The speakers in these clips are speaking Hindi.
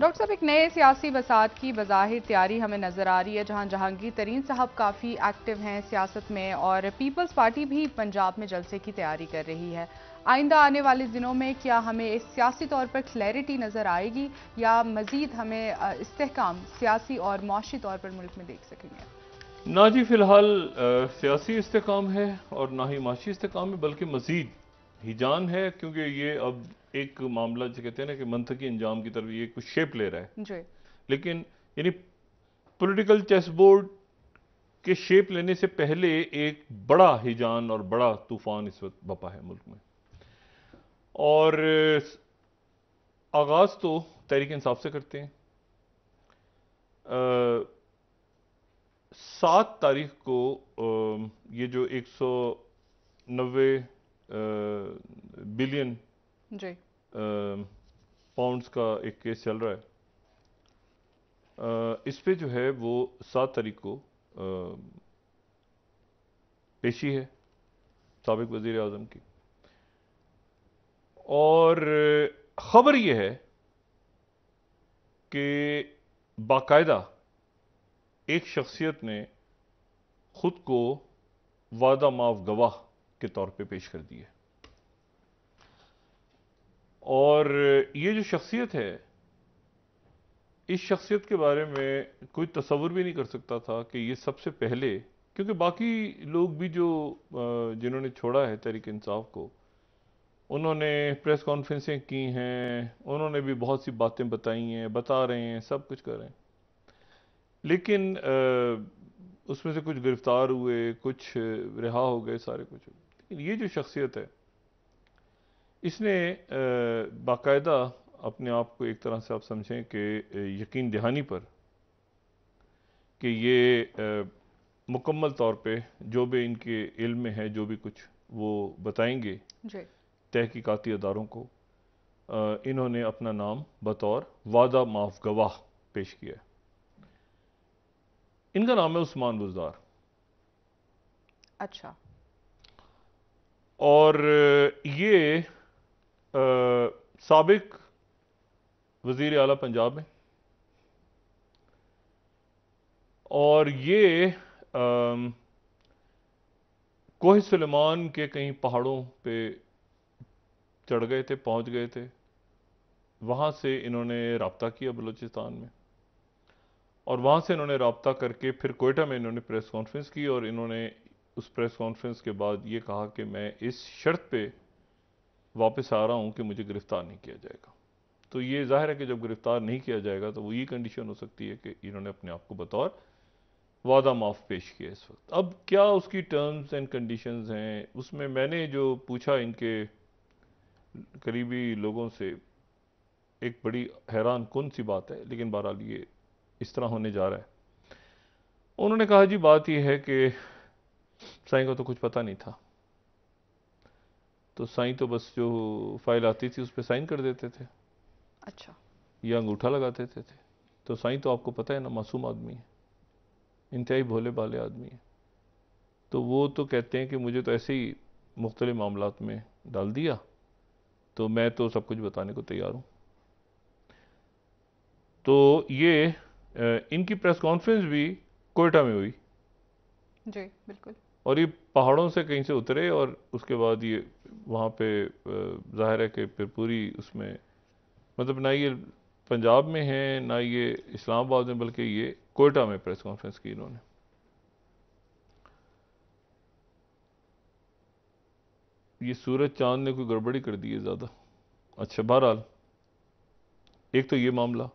डॉक्टर साहब, एक नए सियासी वसात की बज़ाहिर तैयारी हमें नज़र आ रही है, जहां जहांगीर तरीन साहब काफ़ी एक्टिव हैं सियासत में और पीपल्स पार्टी भी पंजाब में जलसे की तैयारी कर रही है। आइंदा आने वाले दिनों में क्या हमें इस सियासी तौर पर क्लैरिटी नज़र आएगी या मज़ीद हमें इस्तेहकाम सियासी और माशी तौर पर मुल्क में देख सकेंगे? ना जी, फिलहाल सियासी इस्तेकाम है और ना ही माशी इस्तेकाम है, बल्कि मजीद हिजान है, क्योंकि ये अब एक मामला जो कहते हैं ना कि मंतकी अंजाम की तरफ ये कुछ शेप ले रहा है। जी। लेकिन यानी पॉलिटिकल चेस बोर्ड के शेप लेने से पहले एक बड़ा हिजान और बड़ा तूफान इस वक्त बपा है मुल्क में। और आगाज तो तहरीक इंसाफ से करते हैं। 7 तारीख को ये जो 190 बिलियन जी। पाउंड्स का एक केस चल रहा है, इस पे जो है वो 7 तारीख को पेशी है साबिक वजीर आजम की। और खबर यह है कि बाकायदा एक शख्सियत ने खुद को वादा माफ गवाह के तौर पे पेश कर दिया। और ये जो शख्सियत है, इस शख्सियत के बारे में कोई तसव्वुर भी नहीं कर सकता था कि ये सबसे पहले, क्योंकि बाकी लोग भी जो जिन्होंने छोड़ा है तहरीक इंसाफ को, उन्होंने प्रेस कॉन्फ्रेंसें की हैं, उन्होंने भी बहुत सी बातें बताई हैं, बता रहे हैं, सब कुछ कर रहे हैं। लेकिन उसमें से कुछ गिरफ्तार हुए, कुछ रिहा हो गए, सारे कुछ। लेकिन ये जो शख्सियत है, इसने बाकायदा अपने आप को एक तरह से आप समझें कि यकीन दहानी पर कि ये मुकम्मल तौर पे जो भी इनके इल्म में है, जो भी कुछ वो बताएंगे जी। तहकीकाती अदारों को, इन्होंने अपना नाम बतौर वादा माफ गवाह पेश किया है। इनका नाम है उस्मान बुज़दार। अच्छा। और ये साबिक वजीर आला पंजाब में, और ये कोह सुलेमान के कहीं पहाड़ों पे चढ़ गए थे, पहुंच गए थे। वहां से इन्होंने राब्ता किया बलूचिस्तान में, और वहां से इन्होंने राब्ता करके फिर कोयटा में इन्होंने प्रेस कॉन्फ्रेंस की, और इन्होंने उस प्रेस कॉन्फ्रेंस के बाद ये कहा कि मैं इस शर्त पे वापस आ रहा हूं कि मुझे गिरफ्तार नहीं किया जाएगा। तो ये जाहिर है कि जब गिरफ्तार नहीं किया जाएगा तो वो ये कंडीशन हो सकती है कि इन्होंने अपने आप को बतौर वादा माफ पेश किया इस वक्त। अब क्या उसकी टर्म्स एंड कंडीशंस हैं, उसमें मैंने जो पूछा इनके करीबी लोगों से, एक बड़ी हैरान कुन सी बात है, लेकिन बहरहाल ये इस तरह होने जा रहा है। उन्होंने कहा जी बात यह है कि साईं को तो कुछ पता नहीं था, तो साईं तो बस जो फाइल आती थी उस पर साइन कर देते थे अच्छा। या अंगूठा लगा देते थे। तो साईं तो आपको पता है ना, मासूम आदमी है, इंतहाई भोले भाले आदमी है। तो वो तो कहते हैं कि मुझे तो ऐसे ही मुख्तलिफ मामलात में डाल दिया, तो मैं तो सब कुछ बताने को तैयार हूं। तो ये इनकी प्रेस कॉन्फ्रेंस भी कोयटा में हुई, जी बिल्कुल। और ये पहाड़ों से कहीं से उतरे, और उसके बाद ये वहाँ पे जाहिर है कि फिर पूरी उसमें, मतलब ना ये पंजाब में है ना ये इस्लामाबाद में, बल्कि ये कोयटा में प्रेस कॉन्फ्रेंस की इन्होंने। ये सूरज चांद ने कोई गड़बड़ी कर दी है ज़्यादा। अच्छा, बहरहाल एक तो ये मामला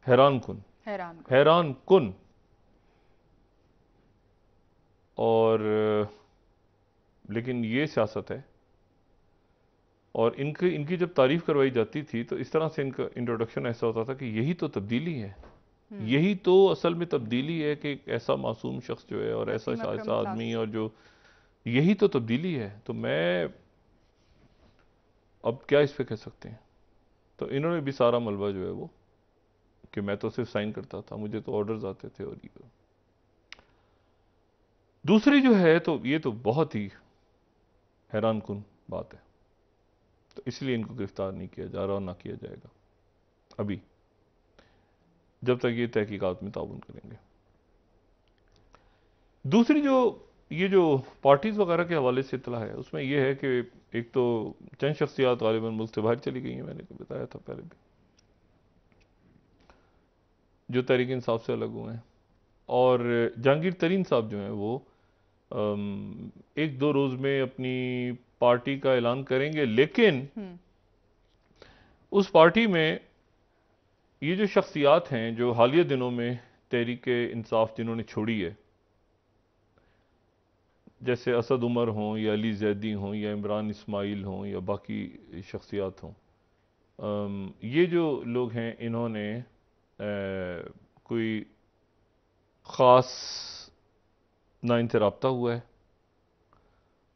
हैरान कुन, हैरान कन। हैरान कुन। और लेकिन ये सियासत है। और इनकी इनकी जब तारीफ करवाई जाती थी तो इस तरह से इनका इंट्रोडक्शन ऐसा होता था कि यही तो तब्दीली है, यही तो असल में तब्दीली है कि एक ऐसा मासूम शख्स जो है और ऐसा वसीम अकरम ऐसा क्लास। आदमी, और जो यही तो तब्दीली है। तो मैं अब क्या इस पे कह सकते हैं। तो इन्होंने भी सारा मलबा जो है वो कि मैं तो सिर्फ साइन करता था, मुझे तो ऑर्डर्स आते थे। और ये दूसरी जो है, तो ये तो बहुत ही हैरान कुन बात है। तो इसलिए इनको गिरफ्तार नहीं किया जा रहा और ना किया जाएगा। अभी, जब तक ये तहकीकात में ताउन करेंगे। दूसरी ये जो पार्टीज वगैरह के हवाले से इत्तला है, उसमें यह है कि एक तो चंद शख्सियात गालिबन मुल्क से बाहर चली गई हैं, मैंने बताया था पहले भी, जो तहरीक इंसाफ से अलग हुए हैं। और जहांगीर तरीन साहब जो हैं वो एक दो रोज में अपनी पार्टी का ऐलान करेंगे, लेकिन उस पार्टी में ये जो शख्सियात हैं जो हालिया दिनों में तहरीक इंसाफ जिन्होंने छोड़ी है, जैसे असद उमर हों या अली जैदी हों या इमरान इस्माइल हों या बाकी शख्सियात हों, ये जो लोग हैं इन्होंने कोई ख़ास ना इनसे रब्ता हुआ है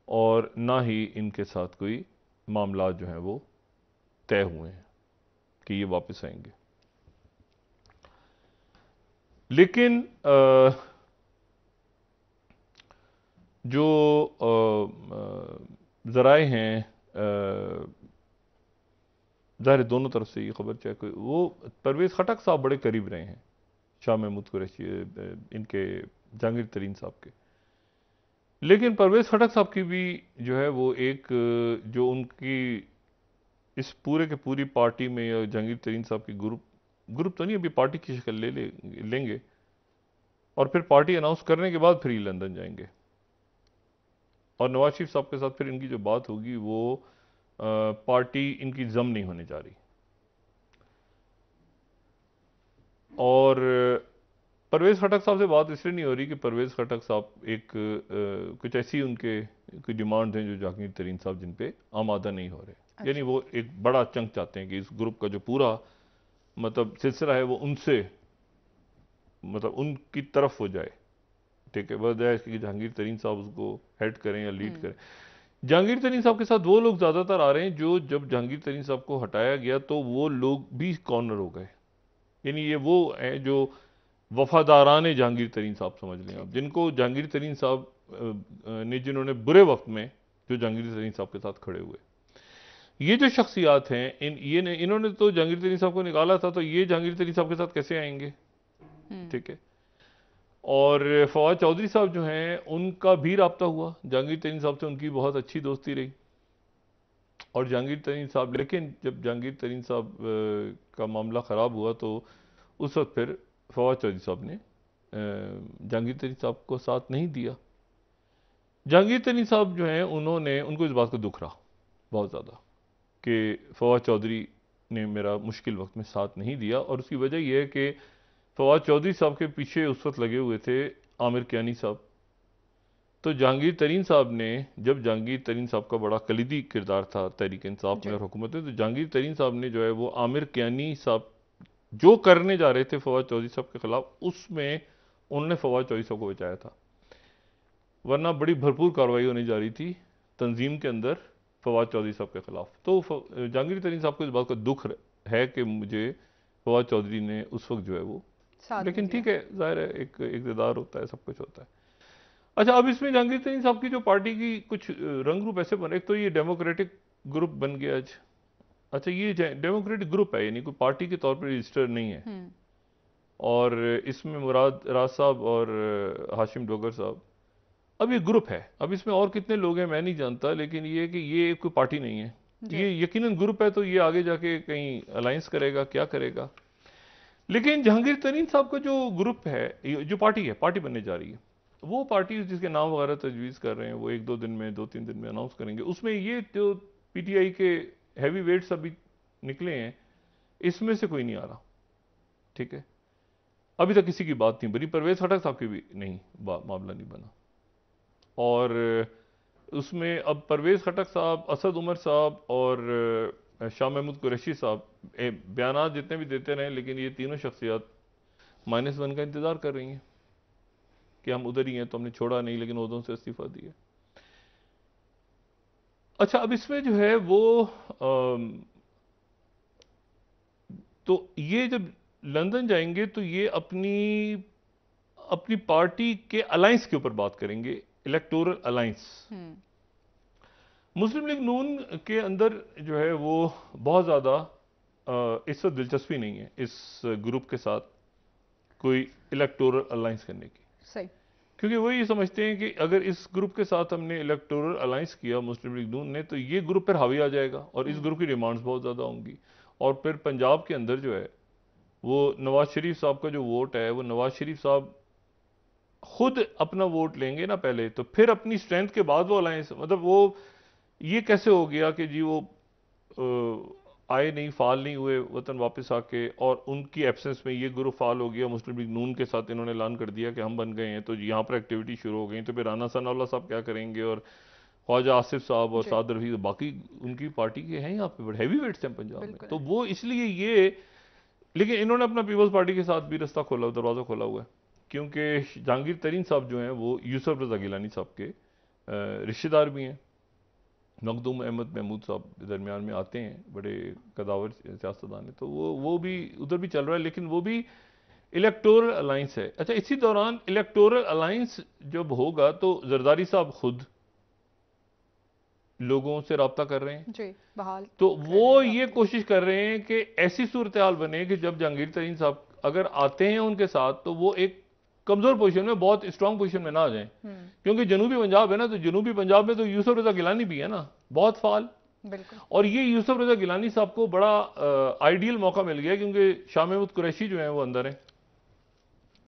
और ना ही इनके साथ कोई मामला जो हैं वो तय हुए हैं कि ये वापस आएंगे। लेकिन जो ज़राए हैं, ज़ाहिर दोनों तरफ से ये खबर, चाहे कोई वो परवेज़ खटक साहब बड़े करीब रहे हैं शाह महमूद कुरैशी, इनके जहांगीर तरीन साहब के, लेकिन परवेज़ खटक साहब की भी जो है वो एक जो उनकी इस पूरे के पूरी पार्टी में या जहांगीर तरीन साहब की ग्रुप तो नहीं, अभी पार्टी की शक्ल लेंगे और फिर पार्टी अनाउंस करने के बाद फिर ये लंदन जाएंगे और नवाज शरीफ साहब के साथ फिर इनकी जो बात होगी वो पार्टी इनकी जम नहीं होने जा रही। और परवेज़ खटक साहब से बात इसलिए नहीं हो रही कि परवेज़ खटक साहब एक कुछ ऐसी उनके कोई डिमांड हैं जो जहांगीर तरीन साहब जिन पे आमादा नहीं हो रहे। यानी वो एक बड़ा चंक चाहते हैं कि इस ग्रुप का जो पूरा मतलब सिलसिला है वो उनसे मतलब उनकी तरफ हो जाए, ठीक है, बजाय कि जहांगीर तरीन साहब उसको हेड करें या लीड करें। जहांगीर तरीन साहब के साथ वो लोग ज़्यादातर आ रहे हैं जो जब जहांगीर तरीन साहब को हटाया गया तो वो लोग भी कॉर्नर हो गए। यानी ये वो हैं जो वफादारान जहांगीर तरीन साहब समझ लें आप, जिनको जहांगीर तरीन साहब ने जिन्होंने बुरे वक्त में जो जहांगीर तरीन साहब के साथ खड़े हुए। ये जो शख्सियात हैं इन्होंने तो जहांगीर तरीन साहब को निकाला था, तो ये जहांगीर तरीन साहब के साथ कैसे आएंगे, ठीक है। और फवाद चौधरी साहब जो हैं उनका भी राब्ता हुआ जहांगीर तरीन साहब से, उनकी बहुत अच्छी दोस्ती रही और जहांगीर तरीन साहब, लेकिन जब जहांगीर तरीन साहब का मामला ख़राब हुआ तो उस वक्त फिर फवाद चौधरी साहब ने जहांगीर तरीन साहब को साथ नहीं दिया। जहांगीर तरीन साहब जो हैं उनको इस बात का दुख रहा बहुत ज़्यादा कि फवाद चौधरी ने मेरा मुश्किल वक्त में साथ नहीं दिया, और उसकी वजह यह है कि फवाद चौधरी साहब के पीछे उस वक्त लगे हुए थे आमिर कियानी साहब। तो जहांगीर तरीन साहब ने, जब जहांगीर तरीन साहब का बड़ा कलीदी किरदार था तहरीक इंसाफ में और हुकूमत में, तो जहांगीर तरीन साहब ने जो है वो आमिर कियानी साहब जो करने जा रहे थे फवाद चौधरी साहब के खिलाफ, उसमें उन्होंने फवाद चौधरी साहब को बचाया था, वरना बड़ी भरपूर कार्रवाई होने जा रही थी तंजीम के अंदर फवाद चौधरी साहब के खिलाफ। तो जहांगीर तरीन साहब को इस बात का दुख है कि मुझे फवाद चौधरी ने उस वक्त जो है वो, लेकिन ठीक है, जाहिर है एक इक़्तिदार होता है, सब कुछ होता है। अच्छा, अब इसमें जहांगीर तरीन साहब की जो पार्टी की कुछ रंग रूप ऐसे बने, एक तो ये डेमोक्रेटिक ग्रुप बन गया आज। अच्छा, ये डेमोक्रेटिक ग्रुप है, यानी कोई पार्टी के तौर पर रजिस्टर नहीं है, और इसमें मुराद राज साहब और हाशिम डोगर साहब, अब ये ग्रुप है। अब इसमें और कितने लोग हैं मैं नहीं जानता, लेकिन ये कि ये कोई पार्टी नहीं है, ये यकीनन ग्रुप है, तो ये आगे जाके कहीं अलायंस करेगा, क्या करेगा। लेकिन जहांगीर तरीन साहब का जो ग्रुप है, जो पार्टी है, पार्टी बनने जा रही है, वो पार्टी जिसके नाम वगैरह तजवीज़ कर रहे हैं वो एक दो तीन दिन में अनाउंस करेंगे। उसमें ये जो पीटीआई के हैवी वेट्स अभी निकले हैं, इसमें से कोई नहीं आ रहा, ठीक है। अभी तक किसी की बात नहीं बनी, परवेज़ खटक साहब की भी नहीं मामला नहीं बना, और उसमें अब परवेज़ खटक साहब, असद उमर साहब और शाह महमूद कुरैशी साहब बयान जितने भी देते रहे, लेकिन ये तीनों शख्सियात -1 का इंतज़ार कर रही हैं कि हम उधर ही हैं, तो हमने छोड़ा नहीं, लेकिन उहदों से इस्तीफा दिया। अच्छा, अब इसमें जो है वो तो ये जब लंदन जाएंगे तो ये अपनी पार्टी के अलायंस के ऊपर बात करेंगे, इलेक्टोरल अलायंस। मुस्लिम लीग नून के अंदर जो है वो बहुत ज़्यादा इस वक्त दिलचस्पी नहीं है इस ग्रुप के साथ कोई इलेक्टोरल अलायंस करने की। सही। क्योंकि वो ये समझते हैं कि अगर इस ग्रुप के साथ हमने इलेक्टोरल अलायंस किया मुस्लिम लीग नून ने, तो ये ग्रुप फिर हावी आ जाएगा और इस ग्रुप की डिमांड्स बहुत ज़्यादा होंगी। और फिर पंजाब के अंदर जो है वो नवाज शरीफ साहब का जो वोट है, वो नवाज शरीफ साहब खुद अपना वोट लेंगे ना पहले, तो फिर अपनी स्ट्रेंथ के बाद वो अलायंस, मतलब वो ये कैसे हो गया कि जी वो आए नहीं, फाल नहीं हुए वतन वापस आके, और उनकी एब्सेंस में ये ग्रुप फाल हो गया। मुस्लिम लीग नून के साथ इन्होंने ऐलान कर दिया कि हम बन गए हैं, तो यहाँ पर एक्टिविटी शुरू हो गई। तो फिर राना सनाउल्लाह साहब क्या करेंगे, और ख्वाजा आसिफ साहब और साद रफीक, बाकी उनकी पार्टी के हैं यहाँ पे बड़े हैवी वेट्स हैं पंजाब में, तो वो इसलिए ये, लेकिन इन्होंने अपना पीपल्स पार्टी के साथ भी रास्ता खोला, दरवाज़ा खोला हुआ है, क्योंकि जहांगीर तरीन साहब जो हैं वो यूसुफ रजा गिलानी साहब के रिश्तेदार भी हैं। मखदूम अहमद महमूद साहब दरमियान में आते हैं, बड़े कदावर सियासतदान हैं, तो वो भी उधर भी चल रहा है, लेकिन वो भी इलेक्टोरल अलायंस है। अच्छा, इसी दौरान इलेक्टोरल अलायंस जब होगा तो जरदारी साहब खुद लोगों से रब्ता कर रहे हैं जी, बहाल, तो वो ये कोशिश कर रहे हैं कि ऐसी सूरत हाल बने कि जब जहांगीर तरीन साहब अगर आते हैं उनके साथ, तो वो एक कमजोर पोजीशन में, बहुत स्ट्रांग पोजीशन में ना आ जाएं। क्योंकि जनूबी पंजाब है ना, तो जनूबी पंजाब में तो यूसुफ रजा गिलानी भी है ना, बहुत फाल। बिल्कुल। और ये यूसुफ रजा गिलानी साहब को बड़ा आइडियल मौका मिल गया, क्योंकि शाह महमूद कुरैशी जो है वो अंदर है,